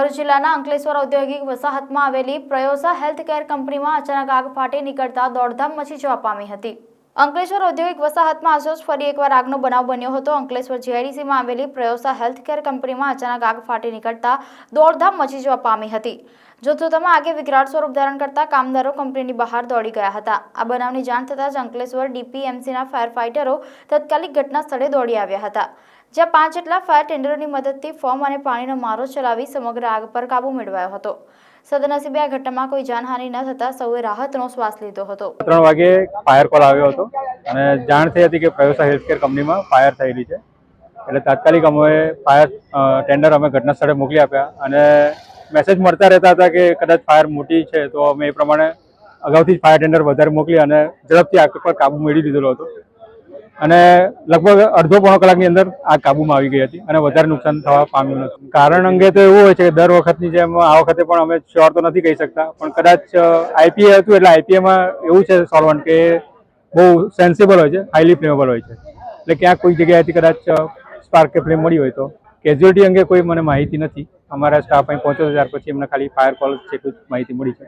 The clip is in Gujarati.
ભરૂચ જિલ્લાના અંકલેશ્વર ઔદ્યોગિક વસાહતમાં આવેલી પ્રયોસા હેલ્થકેર કંપનીમાં અચાનક આગ ફાટી નીકળતા દોડધામ મચી જવા પામી હતી। અંકલેશ્વર ઔદ્યોગિક વસાહતમાં આજ ફરી એકવાર આગનો બનાવ બન્યો હતો। અંકલેશ્વર જીઆઈડીસીમાં આવેલી પ્રયોસા હેલ્થકેર કંપનીમાં અચાનક આગ ફાટી નીકળતા દોડધામ મચી જવા પામી હતી। જોતજોતામાં આગે વિકરાળ સ્વરૂપ ધારણ કરતા કામદારો કંપનીની બહાર દોડી ગયા હતા। આ બનાવની જાણ થતાં જ અંકલેશ્વર ડીપીએમસીના ફાયર ફાઇટરો તાત્કાલિક ઘટના સ્થળે દોડી આવ્યા હતા, જ્યાં 5 જેટલા ફાયર ટેન્ડરોની મદદથી ફોમ અને પાણીનો મારો ચલાવી સમગ્ર આગ પર કાબુ મેળવાયો હતો। સદનસીબે આ ઘટનામાં કોઈ જાનહાનિ ન થતા સૌએ રાહતનો શ્વાસ લીધો હતો। 3 વાગે ફાયર કોલ આવ્યો હતો અને જાણ થઈ હતી કે પ્રયોસા હેલ્થકેર કંપનીમાં ફાયર થયેલી છે, એટલે તાત્કાલિક અમે ફાયર ટેન્ડર અમે ઘટના સ્થળે મોકલી આપ્યા અને મેસેજ મળતા રહેતા હતા કે કદાચ ફાયર મોટી છે, તો અમે એ પ્રમાણે અગાઉથી જ ફાયર ટેન્ડર વધારે મોકલી અને ઝડપથી આગ પર કાબુ મેળવી લીધેલો હતો અને લગભગ અડધો-પોણો કલાકની અંદર આગ કાબૂમાં આવી ગઈ હતી અને વધારે નુકસાન થવા પામ્યું નથી। કારણ અંગે તો એવું હોય છે કે દર વખતની જેમ આ વખતે પણ અમે શ્યોર તો નથી કહી શકતા, પણ કદાચ આઈપીએ હતું એટલે આઈપીએમાં એવું છે સોલ્વન્ટ કે બહુ સેન્સિબલ હોય છે, હાઈલી ફ્લેમેબલ હોય છે, એટલે ક્યાંક કોઈ જગ્યાએથી કદાચ સ્પાર્ક કે ફ્લેમ મળી હોય તો કેઝ્યુઅલિટી અંગે કોઈ મને માહિતી નથી। અમારા સ્ટાફ અહીં પહોંચ્યો ત્યાર પછી એમને ખાલી ફાયર કોલ જેટલું માહિતી મળી છે।